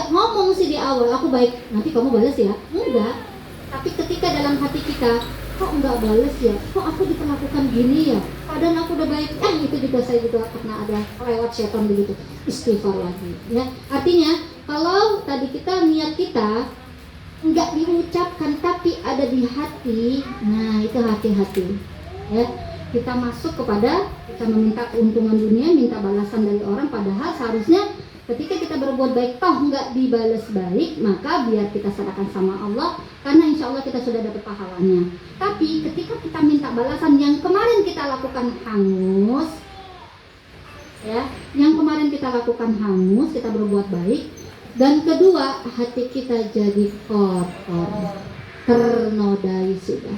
Nggak ngomong sih di awal, aku baik, nanti kamu balas ya. Enggak. Tapi ketika dalam hati kita, kok nggak balas ya? Kok aku diperlakukan gini ya? Padahal aku udah baik. Itu juga saya juga pernah ada lewat setan begitu. Istighfar lagi. Ya, artinya kalau tadi kita niat kita nggak diucapkan tapi ada di hati, nah itu hati-hati. Ya, kita masuk kepada kita meminta keuntungan dunia, minta balasan dari orang, padahal seharusnya ketika kita berbuat baik toh nggak dibalas baik, maka biar kita serahkan sama Allah, karena insya Allah kita sudah dapat pahalanya. Tapi ketika kita minta balasan yang kemarin kita lakukan hangus, ya, yang kemarin kita lakukan hangus, kita berbuat baik, dan kedua hati kita jadi kotor, ternodai sudah,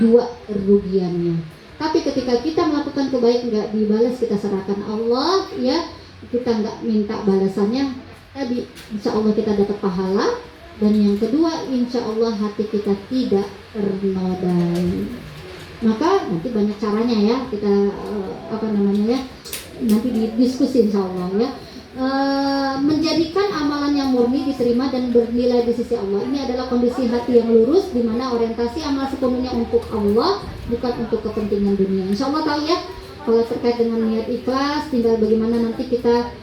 dua kerugiannya. Tapi ketika kita melakukan kebaikan nggak dibalas, kita serahkan Allah, ya, kita nggak minta balasannya, tapi insya Allah kita dapat pahala. Dan yang kedua, insya Allah hati kita tidak ternodai. Maka nanti banyak caranya ya, kita nanti didiskusi insya Allah ya. Menjadikan amalan yang murni diterima dan bernilai di sisi Allah. Ini adalah kondisi hati yang lurus, di mana orientasi amal sepenuhnya untuk Allah, bukan untuk kepentingan dunia. Insya Allah tahu ya. Kalau terkait dengan niat ikhlas, tinggal bagaimana nanti kita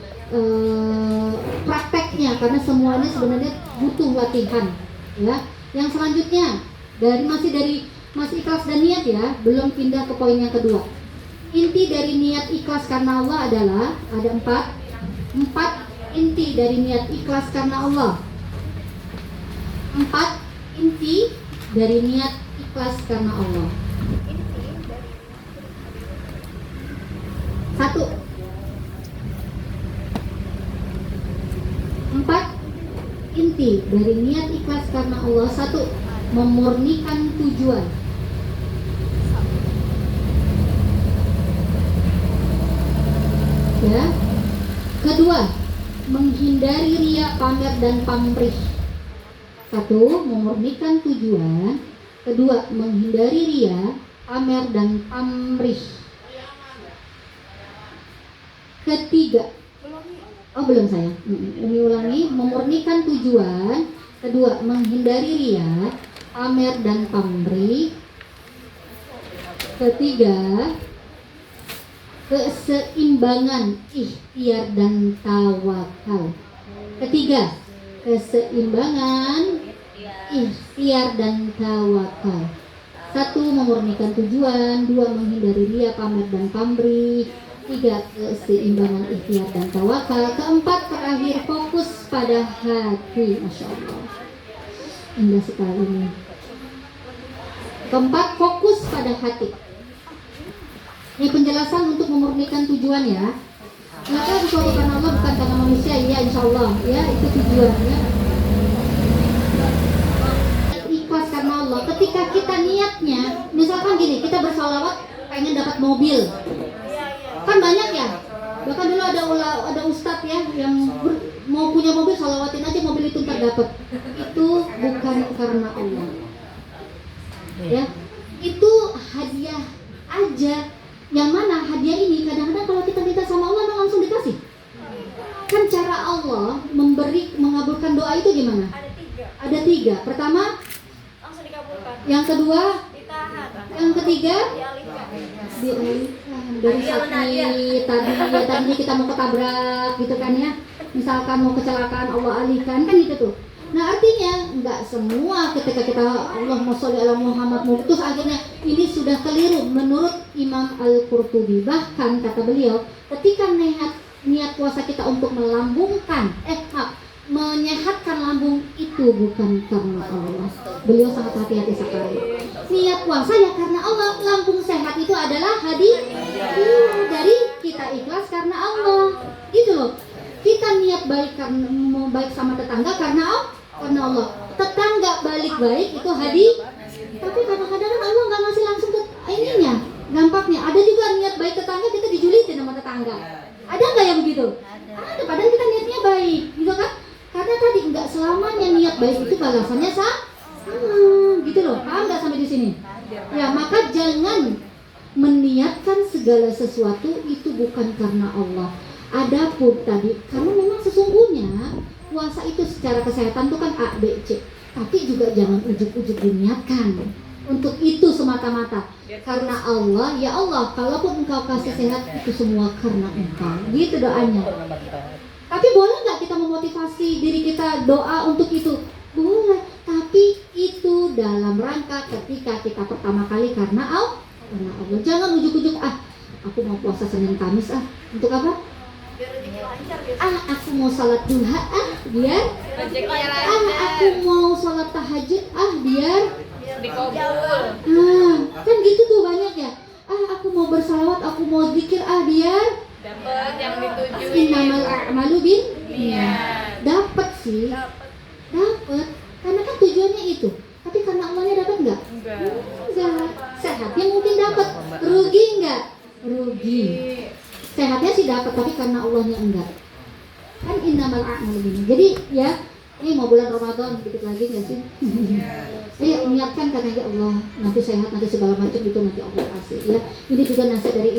prakteknya, karena semuanya sebenarnya butuh latihan. Ya. Yang selanjutnya masih ikhlas dan niat ya, belum pindah ke poin yang kedua. Inti dari niat ikhlas karena Allah adalah ada empat inti dari niat ikhlas karena Allah. 4 inti dari niat ikhlas karena Allah. 1. 4 inti dari niat ikhlas karena Allah. 1. Memurnikan tujuan. Ya. Kedua, menghindari riya, pamer dan pamrih. 1. Memurnikan tujuan. Kedua, menghindari riya, pamer dan pamrih. Ketiga, belum saya. Umi ulangi, memurnikan tujuan. Kedua, menghindari riya, pamer dan pamrih. Ketiga, keseimbangan ikhtiar dan tawakal. Ketiga, keseimbangan ikhtiar dan tawakal. 1. Memurnikan tujuan. 2. Menghindari riya, pamer dan pamrih. 3. Keseimbangan ikhtiar dan tawakal. 4. Terakhir, fokus pada hati. Masya Allah, indah sekali ini. 4. Fokus pada hati. Ini penjelasan untuk memurnikan tujuan ya. Maka sesuatu karena Allah, bukan karena manusia, ya insya Allah ya, itu tujuannya. Ikhlas karena Allah. Ketika kita niatnya, misalkan gini, kita bersalawat pengen dapat mobil, kan banyak ya. Bahkan dulu ada ustadz ya yang mau punya mobil, salawatin aja mobil itu ntar dapat. Itu bukan karena Allah. Ya, itu hadiah aja. Yang mana hadiah ini kadang-kadang kalau kita minta sama Allah langsung dikasih. Kan cara Allah mengabulkan doa itu gimana? Ada tiga. Pertama, langsung dikabulkan. Yang kedua, ditahan. Yang ketiga, dialihkan. Dari sakit tadi kita mau ketabrak gitu kan ya. Misalkan mau kecelakaan, Allah alihkan, kan itu tuh. Nah artinya nggak semua ketika kita Allahumma sholli ala Muhammad terus akhirnya ini sudah keliru menurut Imam Al-Qurtubi. Bahkan kata beliau, ketika niat puasa kita untuk menyehatkan lambung itu bukan karena Allah. Beliau sangat hati-hati sekali. Niat puasa ya karena Allah. Lambung sehat itu adalah hadiah dari kita ikhlas karena Allah. Gitu loh. Kita niat baik karena mau baik sama tetangga karena Allah. Tetangga balik baik itu hadiah. Tapi kadang-kadang Allah nggak ngasih langsung ke ininya. Gampangnya ada juga niat baik tetangga kita dijulitin sama tetangga. Ada nggak yang begitu? Ada. Padahal kita niatnya baik, gitu kan? Karena tadi nggak selamanya niat baik itu balasannya sama, gitu loh. Paham nggak sampai di sini? Ya, maka jangan meniatkan segala sesuatu itu bukan karena Allah. Adapun tadi, karena memang sesungguhnya puasa itu secara kesehatan tuh kan A, B, C. Tapi juga jangan ujuk-ujuk diniatkan untuk itu semata-mata. Karena Allah, ya Allah, kalaupun engkau kasih sehat, itu semua karena engkau. Gitu doanya. Tapi boleh nggak kita memotivasi diri kita doa untuk itu? Boleh. Tapi itu dalam rangka ketika kita pertama kali karena Allah. Jangan ujuk-ujuk, aku mau puasa Senin Kamis, untuk apa? Aku mau salat duha, biar aku mau salat tahajud, biar dikabul. Kan gitu tuh banyak ya. Aku mau bersalawat, aku mau zikir, biar dapat yang dituju. innamal a'malu binniyat. Dapat sih. Dapat. Karena kan tujuannya itu. Tapi karena Allahnya dapat enggak? Enggak. Sehatnya mungkin dapat. Rugi enggak? Rugi. Sehatnya sih dapat, tapi karena Allahnya enggak. Kan innamal a'malu binniyat. Jadi ya, ini mau bulan Ramadan dikit lagi enggak sih? Ayo niatkan karena ya Allah, nanti sehat, nanti segala macam itu nanti Allah kasih ya. Ini juga nasihat dari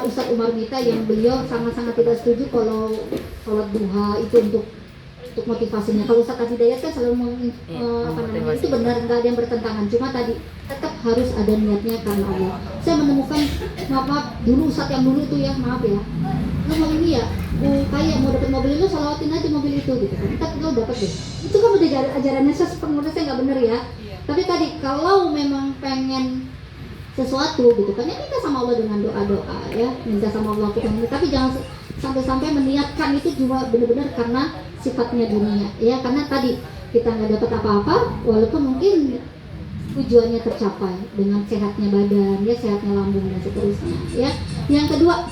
Ustadz Umar Mita yang beliau sangat-sangat tidak setuju kalau sholat duha itu untuk motivasinya. Kalau Ustadz Hidayat kan selalu itu benar, nggak ada yang bertentangan. Cuma tadi tetap harus ada niatnya karena Allah. Saya menemukan maaf dulu Ustadz yang dulu itu ya, maaf ya, lo mau ini ya, kayak mau dapat mobil lo salawatin aja mobil itu gitu kan. Tapi lo dapat deh. Itu kan udah ajarannya saya menurut saya nggak benar ya. Tapi tadi kalau memang pengen sesuatu gitu kan ya minta sama Allah dengan doa-doa ya, minta sama Allah tapi jangan sampai-sampai meniatkan itu juga benar-benar karena sifatnya dunia ya, karena tadi kita nggak dapat apa-apa walaupun mungkin tujuannya tercapai dengan sehatnya badan ya, sehatnya lambung dan seterusnya ya. Yang kedua,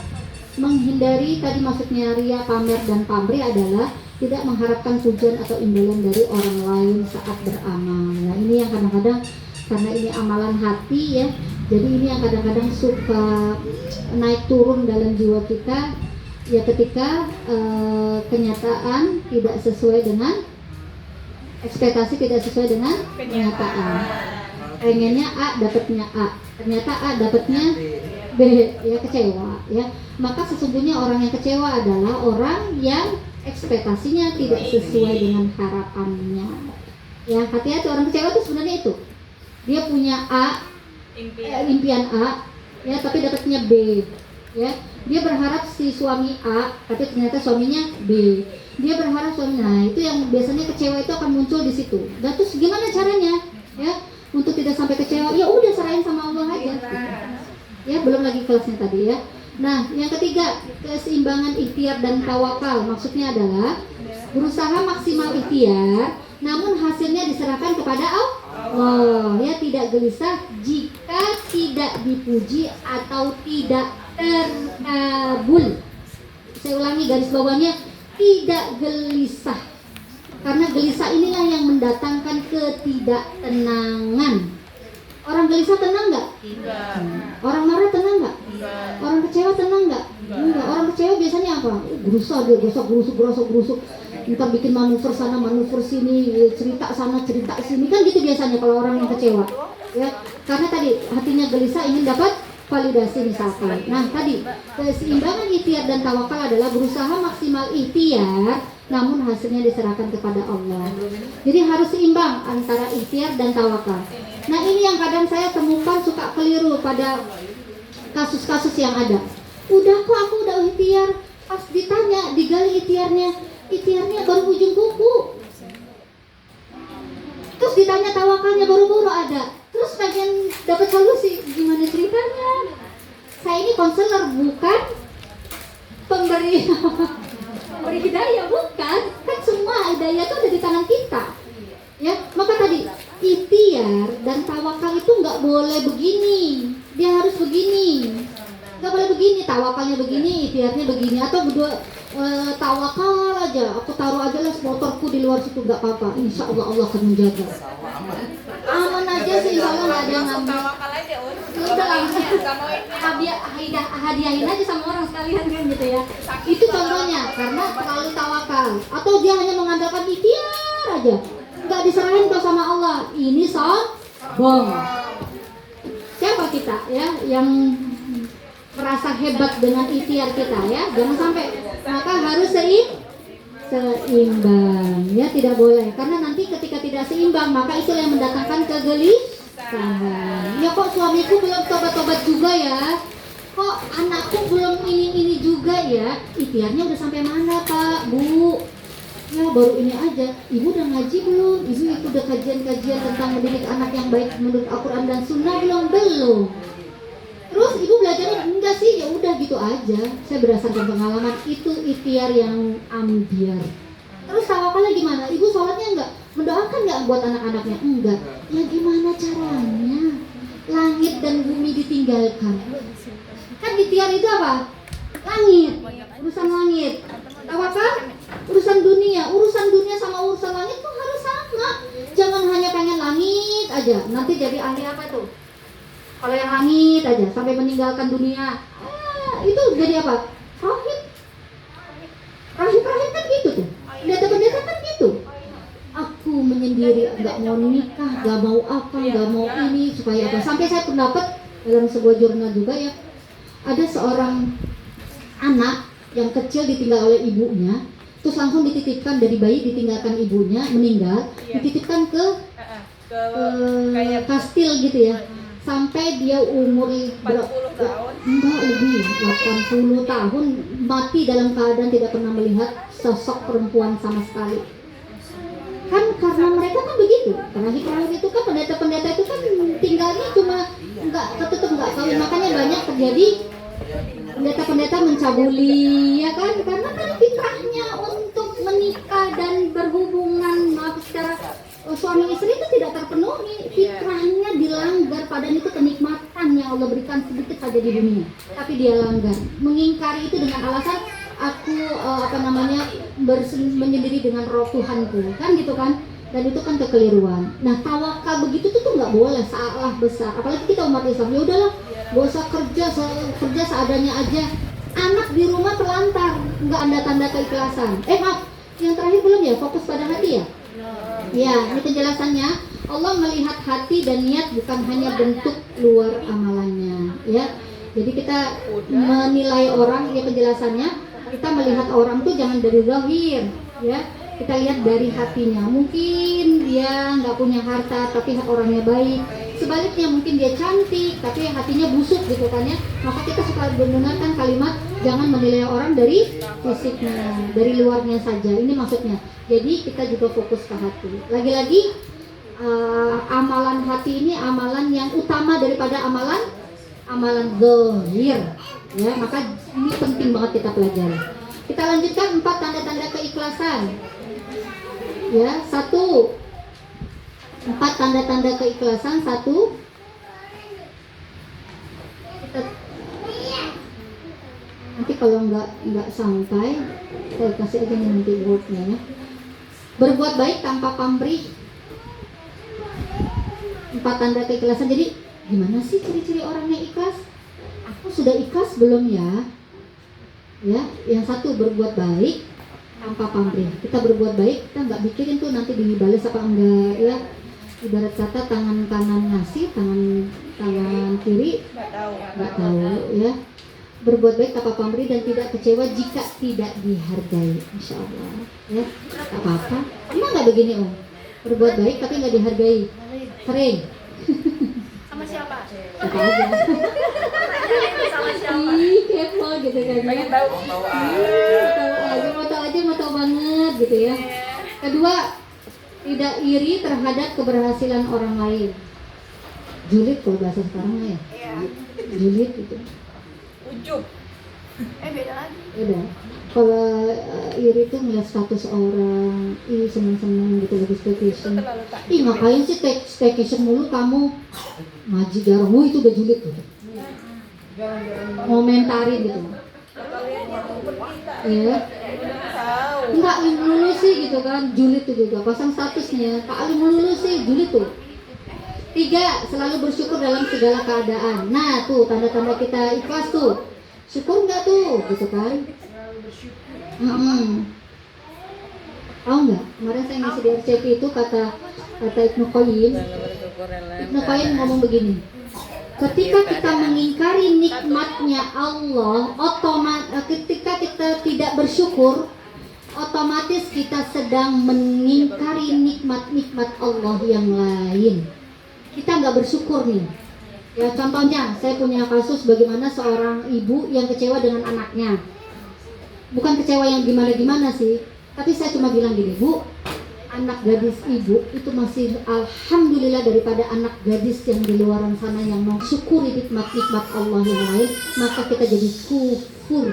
menghindari tadi maksudnya ria, pamer dan pamrih adalah tidak mengharapkan pujian atau imbalan dari orang lain saat beramal. Nah ini yang kadang-kadang karena ini amalan hati ya, jadi ini yang kadang-kadang suka naik turun dalam jiwa kita ya ketika kenyataan tidak sesuai dengan ekspektasi, tidak sesuai dengan kenyataan. Pengennya A, dapatnya A, ternyata A dapatnya B, ya kecewa ya. Maka sesungguhnya orang yang kecewa adalah orang yang ekspektasinya tidak sesuai dengan harapannya. Ya hati-hati, orang kecewa itu sebenarnya itu. Dia punya A, impian A, ya tapi dapatnya B, ya. Dia berharap si suami A, tapi ternyata suaminya B. Dia berharap suaminya, nah itu yang biasanya kecewa itu akan muncul di situ. Dan terus gimana caranya, ya, untuk tidak sampai kecewa? Ya udah serahin sama Allah aja. Ya belum lagi kelasnya tadi ya. Nah yang ketiga, keseimbangan ikhtiar dan tawakal. Maksudnya adalah berusaha maksimal ikhtiar, namun hasilnya diserahkan kepada Allah. Ya, tidak gelisah jika tidak dipuji atau tidak terkabul. Saya ulangi garis bawahnya, tidak gelisah. Karena gelisah inilah yang mendatangkan ketidaktenangan. Orang gelisah tenang nggak? Enggak. Orang marah tenang nggak? Enggak. Orang kecewa tenang nggak? Enggak. Orang kecewa biasanya apa? Gerusa dia, gerusuk. Ntar bikin manuver sana, manuver sini, cerita sana, cerita sini, kan gitu biasanya kalau orang yang kecewa. Ya, karena tadi hatinya gelisah ingin dapat validasi misalkan. Nah tadi keseimbangan ikhtiar dan tawakal adalah berusaha maksimal ikhtiar, namun hasilnya diserahkan kepada Allah. Jadi harus seimbang antara ikhtiar dan tawakal. Nah ini yang kadang saya temukan suka keliru pada kasus-kasus yang ada. Udah kok aku udah ikhtiar, pas ditanya digali ikhtiarnya baru ujung kuku. Terus ditanya tawakalnya baru-baru ada. Terus pengen dapat solusi, gimana ceritanya? Saya ini konselor bukan pemberi hidayah, bukan. Kan semua hidayah itu ada di tangan kita. Ya, maka tadi ikhtiar dan tawakal itu nggak boleh begini. Dia harus begini. Nggak boleh begini, tawakalnya begini, ikhtiarnya begini, atau berdua tawakal aja, aku taruh aja lah motorku di luar situ, nggak apa-apa, insya Allah Allah akan menjaga. Aman aja sih, insya Allah nggak ada yang ngambil. Tawakal aja, Udah langsung hadiahin aja sama orang sekalian kan gitu ya. Itu contohnya, karena terlalu tawakal, atau dia hanya mengandalkan ikhtiar aja, nggak diserahin tuh sama Allah. Ini sombong. Siapa kita ya yang merasa hebat dengan ikhtiar kita ya? Jangan sampai. Maka harus seimbang, ya tidak boleh. Karena nanti ketika tidak seimbang, maka itu yang mendatangkan kegelisahan. Ya kok suamiku belum tobat-tobat juga ya? Kok anakku belum ini juga ya? Ikhtiarnya udah sampai mana Pak, Bu? Ya baru ini aja. Ibu udah ngaji belum? Ibu itu udah kajian-kajian tentang mendidik anak yang baik menurut Al-Quran dan Sunnah belum? Terus ibu belajarnya enggak sih, ya udah gitu aja. Saya berdasarkan pengalaman itu ikhtiar yang ambiar. Terus tawakalnya gimana? Ibu sholatnya enggak? Mendoakan enggak buat anak-anaknya? Enggak. Ya gimana caranya? Langit dan bumi ditinggalkan. Kan ikhtiar itu apa? Langit, urusan langit. Tawakal, urusan dunia sama urusan langit tuh harus sama. Jangan hanya pengen langit aja. Nanti jadi ahli apa tuh? Kalau yang langit aja sampai meninggalkan dunia, itu jadi apa? Rahim kan gitu tuh. Pendeta kan gitu. Aku menyendiri, nggak mau nikah, nggak mau apa, nggak mau ini supaya apa? Sampai saya pendapat dalam sebuah jurnal juga ya, ada seorang anak yang kecil ditinggal oleh ibunya, terus langsung dititipkan dari bayi, ditinggalkan ibunya, meninggal, dititipkan ke kastil gitu ya. Sampai dia umur 40 tahun. Enggak, lebih 80 tahun mati dalam keadaan tidak pernah melihat sosok perempuan sama sekali. Kan karena mereka kan begitu. Terakhir itu kan pendeta-pendeta itu kan tinggalnya cuma tetap enggak kawin. Makanya banyak terjadi pendeta-pendeta mencabuli, ya kan? Karena kan fitrahnya untuk menikah dan berhubungan secara suami istri itu tidak terpenuhi, fitrahnya dilanggar, padahal itu kenikmatan yang Allah berikan sedikit saja di dunia, tapi dia langgar, mengingkari itu dengan alasan aku menyendiri dengan roh Tuhanku, kan gitu kan, dan itu kan kekeliruan. Nah tawakal begitu tuh nggak boleh, salah besar, apalagi kita umat Islam. Ya udahlah, gak usah kerja seadanya aja. Anak di rumah terlantar, nggak ada tanda keikhlasan. Maaf, yang terakhir belum ya, fokus pada hati ya. Ya, ini penjelasannya. Allah melihat hati dan niat, bukan hanya bentuk luar amalannya, ya. Jadi kita menilai orang, ya penjelasannya, kita melihat orang tuh jangan dari zahir, ya. Kita lihat dari hatinya. Mungkin dia nggak punya harta, tapi orangnya baik. Sebaliknya mungkin dia cantik, tapi hatinya busuk gitu kan ya. Maka kita suka mendengarkan kalimat jangan menilai orang dari fisiknya, dari luarnya saja. Ini maksudnya. Jadi kita juga fokus ke hati. Lagi-lagi amalan hati ini amalan yang utama daripada amalan zahir. Ya, maka ini penting banget kita pelajari. Kita lanjutkan 4 tanda-tanda keikhlasan. Ya, 1. 4 tanda-tanda keikhlasan. 1. Nanti kalau nggak sampai, saya kasih aja nanti wordnya ya. Berbuat baik tanpa pamrih. 4 tanda keikhlasan. Jadi gimana sih ciri-ciri orangnya ikhlas? Aku sudah ikhlas belum ya? Ya, yang 1 berbuat baik tanpa pamrih. Kita berbuat baik, kita nggak mikirin tuh nanti dibalas apa enggak ya. Ibarat kata tangan kanan ngasih, tangan kiri nggak tahu ya. Berbuat baik tanpa pamrih dan tidak kecewa jika tidak dihargai. Insya Allah ya, tak apa-apa. Emang nggak begini Om? Berbuat baik tapi nggak dihargai. Sering. Sama siapa? Apa aja. Sama siapa? Ih, kepo gitu kan ya. Pengen tahu. Mau tahu banget gitu ya. Kedua, tidak iri terhadap keberhasilan orang lain. Julid kalau bahasa sekarang ya. Iya. Julid gitu. Ujub. Beda lagi. Beda. Kalau iri tuh ngeliat status orang, seneng-seneng gitu lagi staycation. Ngapain sih staycation mulu kamu? Ngaji jarang, itu udah julid tuh. Komentarin gitu. Iya. Enggak lulu sih gitu kan, julid tuh juga. Pasang statusnya, Pak Ali lulu sih, julid tuh. 3, selalu bersyukur dalam segala keadaan. Nah tuh tanda-tanda kita ikhlas tuh. Syukur enggak tuh, gitu kan? Tahu nggak? Kemarin saya ngisi di RCP itu kata Ibnu Qayyim. Ibnu Qayyim ngomong begini. Ketika kita mengingkari nikmatnya Allah, ketika kita tidak bersyukur, otomatis kita sedang mengingkari nikmat-nikmat Allah yang lain. Kita nggak bersyukur nih. Ya contohnya, saya punya kasus bagaimana seorang ibu yang kecewa dengan anaknya. Bukan kecewa yang gimana-gimana sih, tapi saya cuma bilang gini, Bu, anak gadis ibu itu masih alhamdulillah daripada anak gadis yang di luar sana yang mensyukuri nikmat-nikmat Allah yang lain, maka kita jadi kufur.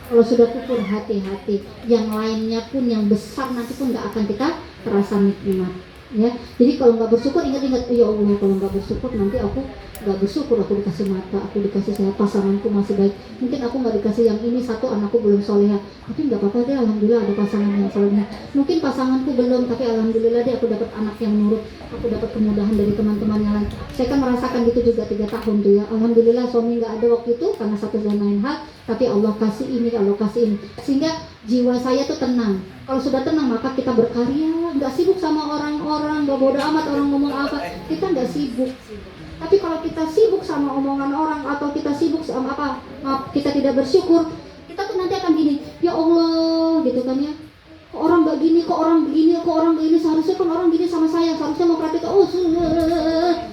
Kalau sudah kufur, hati-hati, yang lainnya pun yang besar nanti pun nggak akan kita terasa nikmat. Ya, jadi kalau nggak bersyukur, ingat-ingat, ya Allah, kalau nggak bersyukur nanti aku nggak bersyukur, aku dikasih mata, aku dikasih sehat, pasanganku masih baik, mungkin aku nggak dikasih yang ini, satu anakku belum soleha, tapi nggak apa-apa deh, alhamdulillah ada pasangan yang soleha. Mungkin pasanganku belum, tapi alhamdulillah deh aku dapat anak yang nurut, aku dapat kemudahan dari teman-teman yang lain. Saya kan merasakan gitu juga 3 tahun tuh ya, alhamdulillah suami nggak ada waktu itu karena satu dan lain hal, tapi Allah kasih ini, Allah kasih ini, sehingga jiwa saya tuh tenang. Kalau sudah tenang maka kita berkarya, nggak sibuk sama orang-orang, nggak bodo amat orang ngomong apa, kita nggak sibuk. Tapi kalau kita sibuk sama omongan orang atau kita sibuk sama apa, kita tidak bersyukur, kita tuh nanti akan gini, ya Allah, gitu kan ya. Kok orang nggak gini, kok orang begini, kok orang begini, seharusnya kan orang gini sama saya, seharusnya mau perhatikan,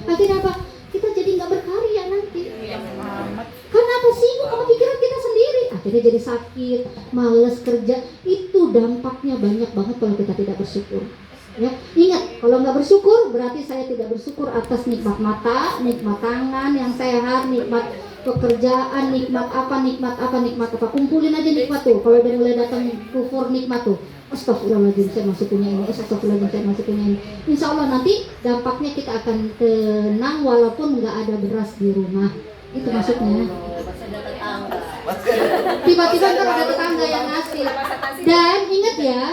akhirnya apa? Kita jadi nggak berkarya nanti. Karena apa? Sibuk sama pikiran kita sendiri, akhirnya jadi sakit, males kerja. Itu dampaknya banyak banget kalau kita tidak bersyukur. Ya, ingat, kalau nggak bersyukur berarti saya tidak bersyukur atas nikmat mata, nikmat tangan yang sehat, nikmat pekerjaan, nikmat apa. Kumpulin aja nikmat tuh. Kalau udah mulai datang kufur nikmat tuh, astagfirullahaladzim, saya masih punya ini, astagfirullahaladzim, saya masih punya ini. Insya Allah nanti dampaknya kita akan tenang walaupun nggak ada beras di rumah. Itu maksudnya. Tiba-tiba kan ada tetangga yang ngasih. Dan ingat ya,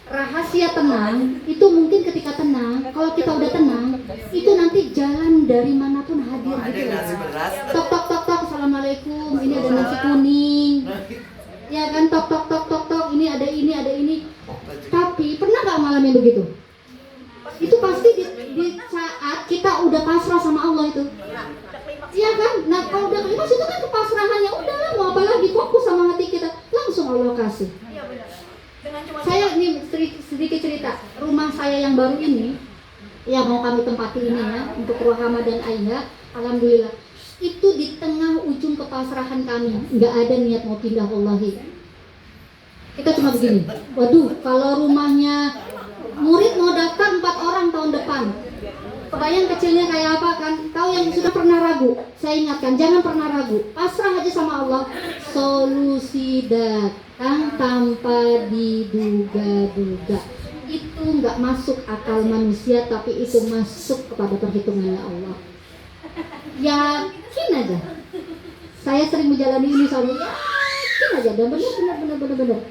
rahasia tenang itu mungkin ketika tenang, kalau kita udah tenang, itu nanti jalan dari manapun hadir gitu. Tok tok tok tok, assalamualaikum, ini ada nasi kuning. Ya kan, tok tok tok tok tok, ini ada ini. Tapi pernah nggak ngalamin begitu? Itu pasti di saat kita udah pasrah sama Allah itu. Iya kan? Nah kalau udah kelimas itu kan kepasrahan, ya udahlah, mau apa lagi, fokus sama hati kita, langsung Allah kasih. Saya ini sedikit cerita, rumah saya yang baru ini, ya mau kami tempati ini ya, untuk Rohama dan Ayah, alhamdulillah, itu di tengah ujung kepasrahan kami, nggak ada niat mau pindah wallahi. Kita cuma begini, waduh, kalau rumahnya murid mau daftar 4 orang tahun depan, kebayang kecilnya kayak apa kan? Tahu yang sudah pernah ragu? Saya ingatkan, jangan pernah ragu, pasrah aja sama Allah. Solusi datang tanpa diduga-duga. Itu nggak masuk akal manusia, tapi itu masuk kepada perhitungannya Allah. Yakin aja. Saya sering menjalani ini selalu, yakin aja, dan benar.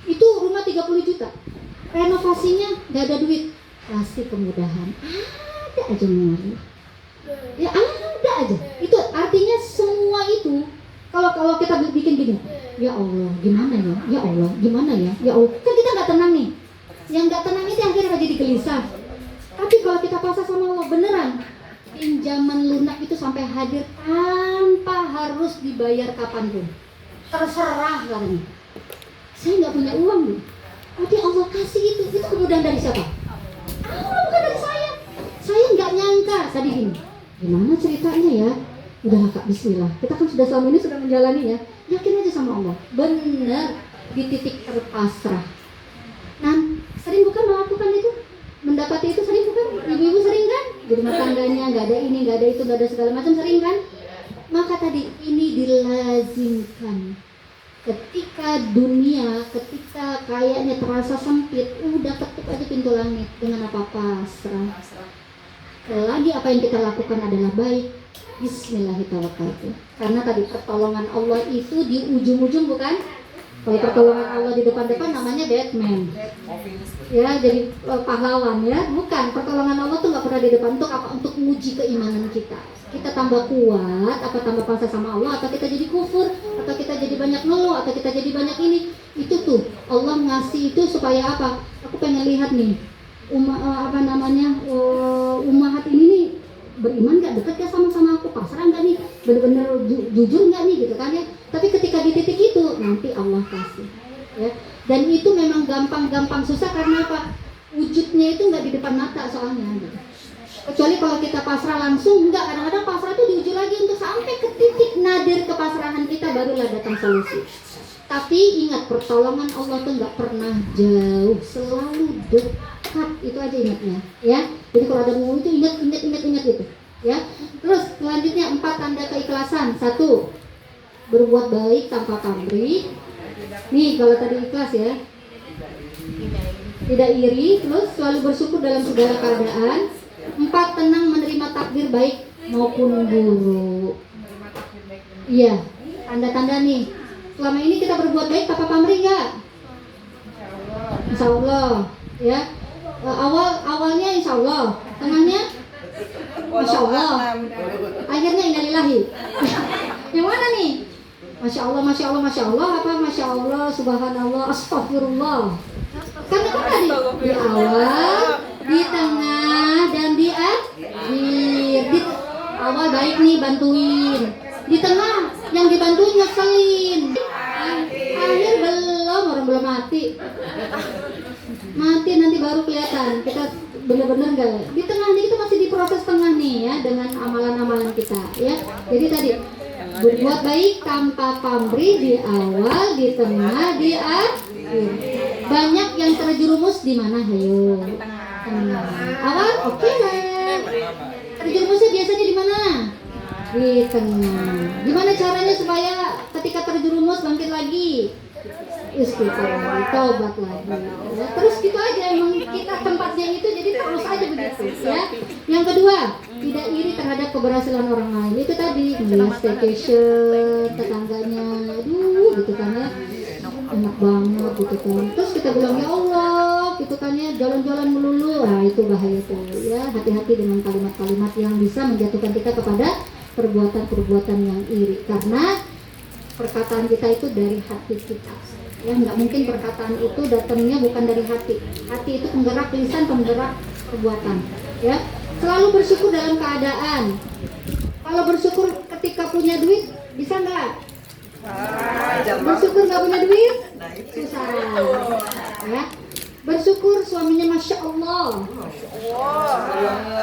Itu rumah 30 juta, renovasinya nggak ada duit, kasih kemudahan. Ada aja mengalir. Ya ada aja. Itu artinya semua itu kalau kita bikin gini, ya Allah gimana ya, ya Allah gimana ya, ya Allah, kan kita nggak tenang nih. Yang nggak tenang itu akhirnya jadi gelisah. Tapi kalau kita pasrah sama Allah beneran, pinjaman lunak itu sampai hadir tanpa harus dibayar kapanpun. Terserah katanya. Saya nggak punya uang nih, tapi Allah kasih itu kemudahan dari siapa? Allah, bukan dari saya. Saya nggak nyangka tadi gini, gimana ceritanya ya? Udah Kak, bismillah. Kita kan sudah selama ini sudah menjalani ya. Yakin aja sama Allah. Benar di titik terpasrah. Nah, sering bukan melakukan itu? Mendapati itu sering bukan? Ibu-ibu sering kan? Di rumah tangganya nggak ada ini, nggak ada itu, nggak ada segala macam, sering kan? Maka tadi ini dilazimkan. Ketika dunia, ketika kayaknya terasa sempit, udah ketuk aja pintu langit dengan apa pasrah. Lagi apa yang kita lakukan adalah baik. Bismillahirrahmanirrahim. Karena tadi pertolongan Allah itu di ujung-ujung bukan? Kalau pertolongan Allah di depan-depan namanya Batman. Ya, jadi pahlawan ya. Bukan, pertolongan Allah tuh nggak pernah di depan. Untuk apa? Untuk menguji keimanan kita. Kita tambah kuat, apa tambah pasrah sama Allah, atau kita jadi kufur, atau kita jadi banyak ngeluh, atau kita jadi banyak ini. Itu tuh Allah ngasih itu supaya apa? Aku pengen lihat nih, ummahat ini nih beriman nggak, dekat nggak sama aku, pasrah nggak nih, bener-bener jujur nggak nih gitu kan ya. Tapi ketika di titik itu nanti Allah kasih ya. Dan itu memang gampang susah karena apa? Wujudnya itu nggak di depan mata soalnya gitu. Kecuali kalau kita pasrah langsung, enggak, kadang-kadang pasrah itu diuji lagi untuk sampai ke titik nadir kepasrahan kita barulah datang solusi. Tapi ingat, pertolongan Allah tuh nggak pernah jauh, selalu dekat, itu aja ingatnya ya. Jadi kalau ada mau itu ingat gitu ya. Terus selanjutnya 4 tanda keikhlasan. 1, berbuat baik tanpa pamrih. Nih kalau tadi ikhlas ya, tidak iri, terus selalu bersyukur dalam segala keadaan. 4, tenang menerima takdir baik maupun buruk. Iya, tanda-tanda nih. Selama ini kita berbuat baik tanpa pamrih nggak? Insya Allah ya. Awalnya insya Allah, tengahnya Masya Allah, akhirnya innalillahi. Yang mana nih? Masya Allah, apa Masya Allah, subhanallah, astagfirullah. Karena kan tadi di awal, di tengah, dan di akhir. Di awal baik nih, bantuin. Di tengah, yang dibantuin ngeselin. Akhir orang belum mati nanti baru kelihatan kita benar-benar enggak. Di tengah ini kita masih di proses tengah nih ya, dengan amalan-amalan kita ya. Jadi tadi berbuat baik tanpa pamrih di awal, di tengah, di akhir. Banyak yang terjerumus di mana? Ayo. Awal oke lah. Terjerumusnya biasanya di mana? Di tengah. Gimana caranya supaya ketika terjerumus bangkit lagi? Istighfar lagi, taubat lagi ya. Terus gitu aja, emang kita tempatnya itu, jadi terus aja begitu ya. Yang kedua, tidak iri terhadap keberhasilan orang lain. Itu tadi melihat staycation tetangganya, aduh gitu kan ya, enak banget gitu kan. Terus kita bilang ya Allah gitu kan ya, jalan-jalan melulu. Nah itu bahaya tuh ya. Hati-hati dengan kalimat-kalimat yang bisa menjatuhkan kita kepada perbuatan-perbuatan yang iri, karena perkataan kita itu dari hati kita ya. Nggak mungkin perkataan itu datangnya bukan dari hati. Hati itu penggerak lisan, penggerak perbuatan ya. Selalu bersyukur dalam keadaan. Kalau bersyukur ketika punya duit bisa nggak? Bersyukur nggak punya duit susah ya. Bersyukur suaminya Masya Allah,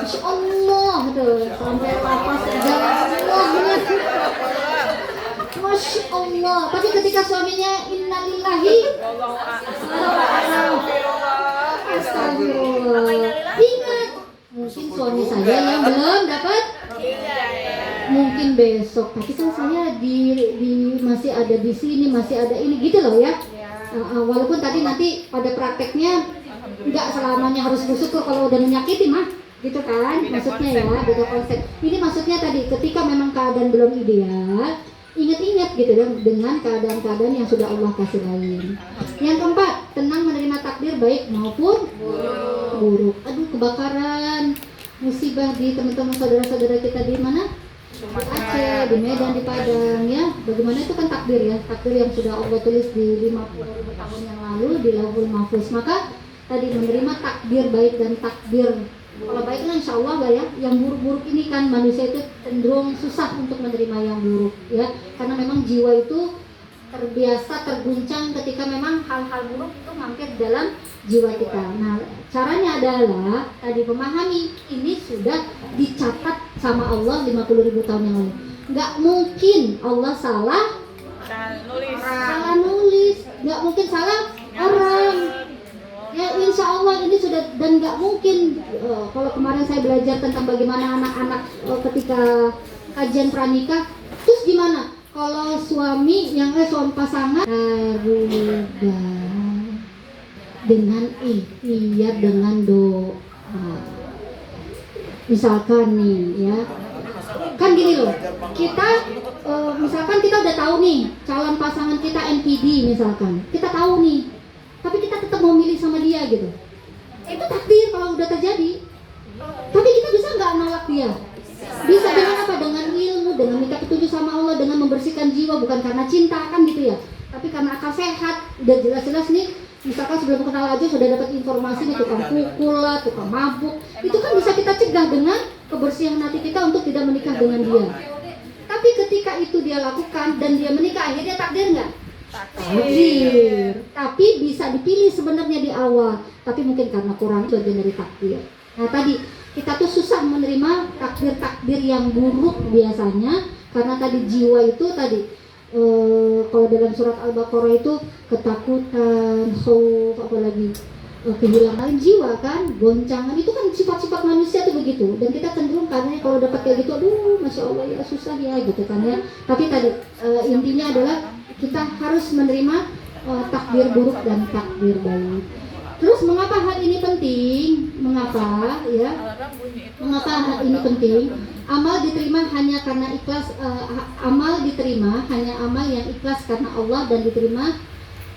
Masya Allah tuh, sampai lapas jalan Allah, Masya Allah. Tapi ketika suaminya innalillahi, astagfirullah. Ingat, mungkin suami saya yang belum dapat, mungkin besok. Tapi kan saya di masih ada di sini, masih ada ini gitu loh ya. Walaupun tadi nanti pada prakteknya nggak selamanya harus bersyukur kalau udah menyakiti mah, gitu kan maksudnya ya, beda konsep. Ini maksudnya tadi ketika memang keadaan belum ideal, ingat-ingat gitu dengan keadaan-keadaan yang sudah Allah kasih lain. Yang keempat, tenang menerima takdir baik maupun buruk. Aduh, kebakaran, musibah di teman-teman saudara-saudara kita di mana? Di Aceh, di Medan, di Padang ya. Bagaimana itu kan takdir ya, takdir yang sudah Allah tulis di 50.000 tahun yang lalu di Lauhul Mahfuz. Maka tadi menerima takdir baik dan takdir, kalau baik kan insya Allah lah ya. Yang buruk-buruk ini kan manusia itu cenderung susah untuk menerima yang buruk ya, karena memang jiwa itu terbiasa terguncang ketika memang hal-hal buruk itu mampir dalam jiwa kita. Nah, caranya adalah tadi memahami ini sudah dicatat sama Allah 50.000 tahun yang lalu. Nggak mungkin Allah salah nulis, nggak mungkin salah orang. Ya insya Allah ini sudah, dan nggak mungkin. Kalau kemarin saya belajar tentang bagaimana anak-anak ketika kajian pranikah, terus gimana? Kalau suami pasangan berubah dengan ikhtiar, dengan doa. Misalkan nih ya, kan gini loh, kita misalkan kita udah tahu nih calon pasangan kita NPD misalkan, kita tahu nih, tapi kita tetap mau milih sama dia gitu. Itu takdir kalau udah terjadi. Tapi kita bisa nggak nolak dia? Bisa. Dengan apa? Dengan ilmu, dengan minta petunjuk sama Allah, dengan membersihkan jiwa, bukan karena cinta kan gitu ya, tapi karena akal sehat. Udah jelas-jelas nih, misalkan sebelum kenal aja sudah dapat informasi nih, tukang pukul lah, tukang mabuk, itu kan bisa kita cegah dengan kebersihan hati kita untuk tidak menikah dengan dia. Tapi ketika itu dia lakukan dan dia menikah, akhirnya takdir nggak? Takdir. Tapi bisa dipilih sebenarnya di awal. Tapi mungkin karena kurang bagian dari takdir. Nah tadi kita tuh susah menerima takdir-takdir yang buruk biasanya karena tadi jiwa itu tadi kalau dalam surat Al-Baqarah itu ketakutan, khauf, apalagi kehilangan jiwa kan, goncangan itu kan sifat-sifat manusia tuh begitu. Dan kita cenderung karena kalau dapat kayak gitu, aduh masya Allah ya susah ya gitu kan ya. Tapi tadi intinya adalah kita harus menerima takdir buruk dan takdir baik. Terus mengapa hal ini penting? Mengapa ya? Mengapa hal ini penting? Amal diterima hanya karena ikhlas. Amal diterima hanya amal yang ikhlas karena Allah dan diterima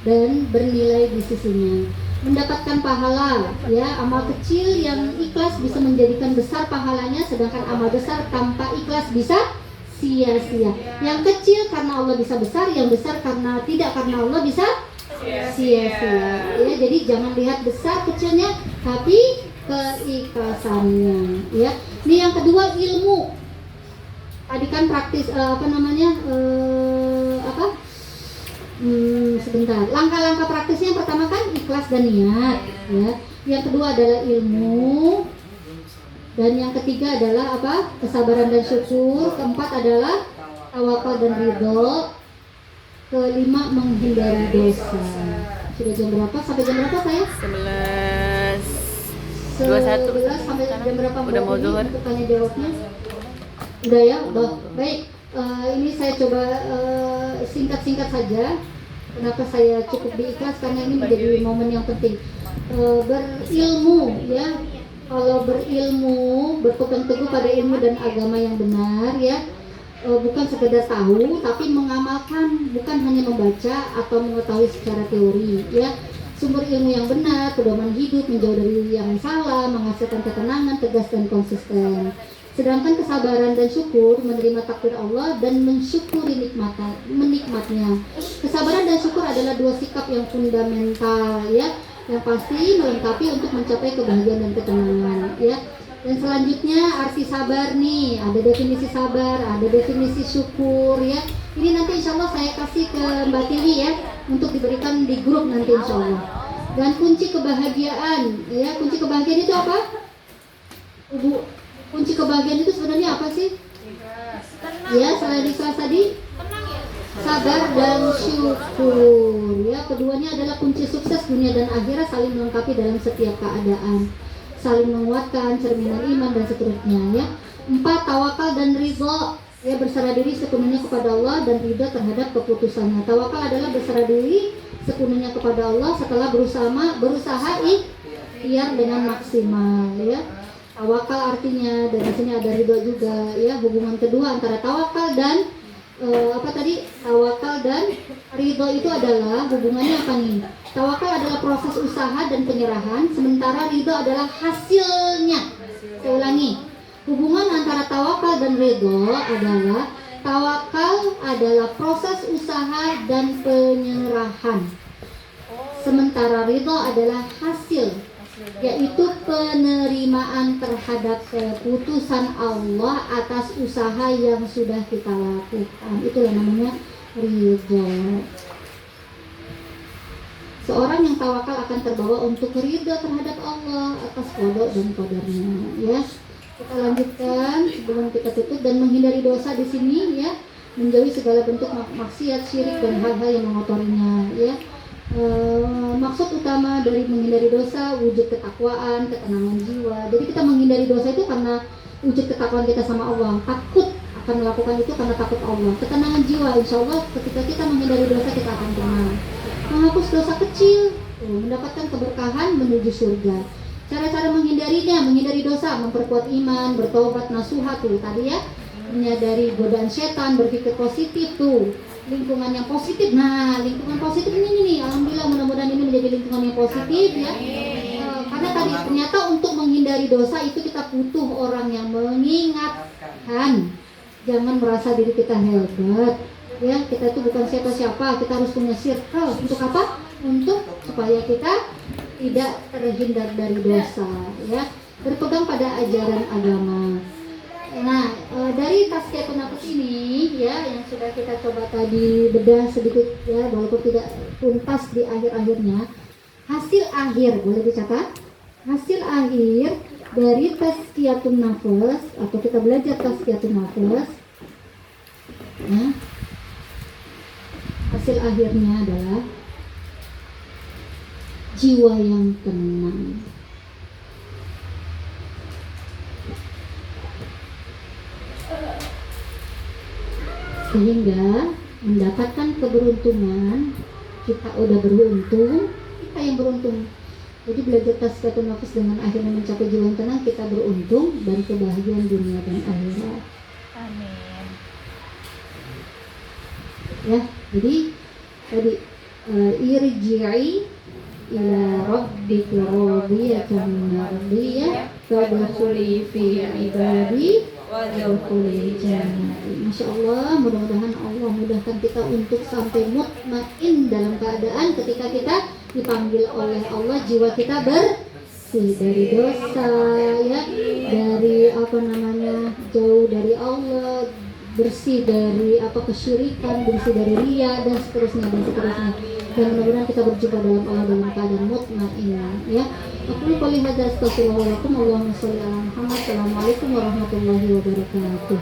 dan bernilai di sisinya. Mendapatkan pahala, ya amal kecil yang ikhlas bisa menjadikan besar pahalanya, sedangkan amal besar tanpa ikhlas bisa sia-sia. Yang kecil karena Allah bisa besar, yang besar karena tidak karena Allah bisa sia-sia. Ya, jadi jangan lihat besar kecilnya, tapi keikhlasannya. Ya, ini yang kedua ilmu. Tadi kan praktis sebentar. Langkah-langkah praktisnya yang pertama kan ikhlas dan niat. Ya. Yang kedua adalah ilmu. Dan yang ketiga adalah apa? Kesabaran dan syukur. Keempat adalah tawakal dan ridho. Kelima menghindari dosa. Sudah jam berapa? Sampai jam berapa saya? 11 sampai jam berapa? Udah mau zuhur. Untuk tanya jawabnya. Udah ya? Udah. Baik. Ini saya coba singkat-singkat saja. Kenapa saya cukup diikhlas? Karena ini menjadi momen yang penting. Berilmu ya. Kalau berilmu, berpegang teguh pada ilmu dan agama yang benar ya, bukan sekedar tahu, tapi mengamalkan, bukan hanya membaca atau mengetahui secara teori ya. Sumber ilmu yang benar, pedoman hidup, menjauh dari yang salah, menghasilkan ketenangan, tegas dan konsisten. Sedangkan kesabaran dan syukur, menerima takdir Allah dan mensyukuri menikmatnya. Kesabaran dan syukur adalah dua sikap yang fundamental ya, yang pasti melengkapi untuk mencapai kebahagiaan dan ketenangan ya. Dan selanjutnya arti sabar nih, ada definisi sabar, ada definisi syukur ya. Ini nanti insya Allah saya kasih ke Mbak Tili ya, untuk diberikan di grup nanti insya Allah. Dan kunci kebahagiaan ya, kunci kebahagiaan itu apa? Ibu, kunci kebahagiaan itu sebenarnya apa sih? Ya, selain ikhlas tadi, sabar dan syukur ya. Keduanya adalah kunci sukses dunia dan akhirat, saling melengkapi dalam setiap keadaan, saling menguatkan, cerminan iman dan seterusnya ya. 4. Tawakal dan ridho ya, berserah diri sepenuhnya kepada Allah dan ridho terhadap keputusannya. Tawakal adalah berserah diri sepenuhnya kepada Allah setelah berusaha ikhtiar dengan maksimal ya. Tawakal artinya, dan di sini ada ridho juga ya, hubungan kedua antara tawakal dan tawakal dan ridho itu adalah hubungannya apa nih? Tawakal adalah proses usaha dan penyerahan, sementara ridho adalah hasilnya. Saya ulangi, hubungan antara tawakal dan ridho adalah tawakal adalah proses usaha dan penyerahan, sementara ridho adalah hasil, yaitu penerimaan terhadap keputusan Allah atas usaha yang sudah kita lakukan. Itulah namanya ridho. Seorang yang tawakal akan terbawa untuk ridho terhadap Allah atas qada dan qadarnya ya. Kita lanjutkan sebelum kita tutup. Dan menghindari dosa di sini ya, menjauhi segala bentuk maksiat, syirik dan hal-hal yang mengotorinya ya. Maksud utama dari menghindari dosa wujud ketakwaan, ketenangan jiwa. Jadi kita menghindari dosa itu karena wujud ketakwaan kita sama Allah, takut akan melakukan itu karena takut Allah. Ketenangan jiwa, insya Allah ketika kita menghindari dosa kita akan tenang. Menghapus dosa kecil, mendapatkan keberkahan menuju surga. Cara-cara menghindari dosa, memperkuat iman, bertobat, nasuha tuh tadi ya, menyadari godaan setan, berpikir positif tuh. Lingkungan yang positif. Nah, lingkungan positif ini nih, alhamdulillah mudah-mudahan ini menjadi lingkungan yang positif ya. Karena tadi ternyata untuk menghindari dosa itu kita butuh orang yang mengingatkan. Jangan merasa diri kita hebat. Ya, kita itu bukan siapa-siapa, kita harus punya circle. Untuk apa? Untuk supaya kita tidak terhindar dari dosa ya. Berpegang pada ajaran agama. Nah, dari tazkiyatun nafas ini ya yang sudah kita coba tadi bedah sedikit ya, walaupun tidak tuntas di akhir-akhirnya, hasil akhir boleh dicatat. Hasil akhir dari tazkiyatun nafas atau kita belajar tazkiyatun nafas ya, hasil akhirnya adalah jiwa yang tenang. Sehingga mendapatkan keberuntungan, kita udah beruntung, kita yang beruntung. Jadi belajar tazkiyatun nafas dengan akhirnya mencapai jiwa yang tenang, kita beruntung dan kebahagiaan dunia dan akhirat. Amin. Ya, jadi tadi irji'i ila rabbika radiyatan mardiyah fadkhuli fi ibadi wadkhuli jannati. Masya Allah, mudah-mudahan Allah mudahkan kita untuk sampai mutmain dalam keadaan ketika kita dipanggil oleh Allah, jiwa kita bersih dari dosa ya, dari jauh dari Allah, bersih dari kesyirikan, bersih dari riya dan seterusnya. Dan mudah-mudahan kita berjumpa dalam Allah dalam keadaan mutmain ya. Aku qouli hadza astaghfirullahaladzim. Allahumma sholli ala Muhammad. Assalamualaikum warahmatullahi wabarakatuh.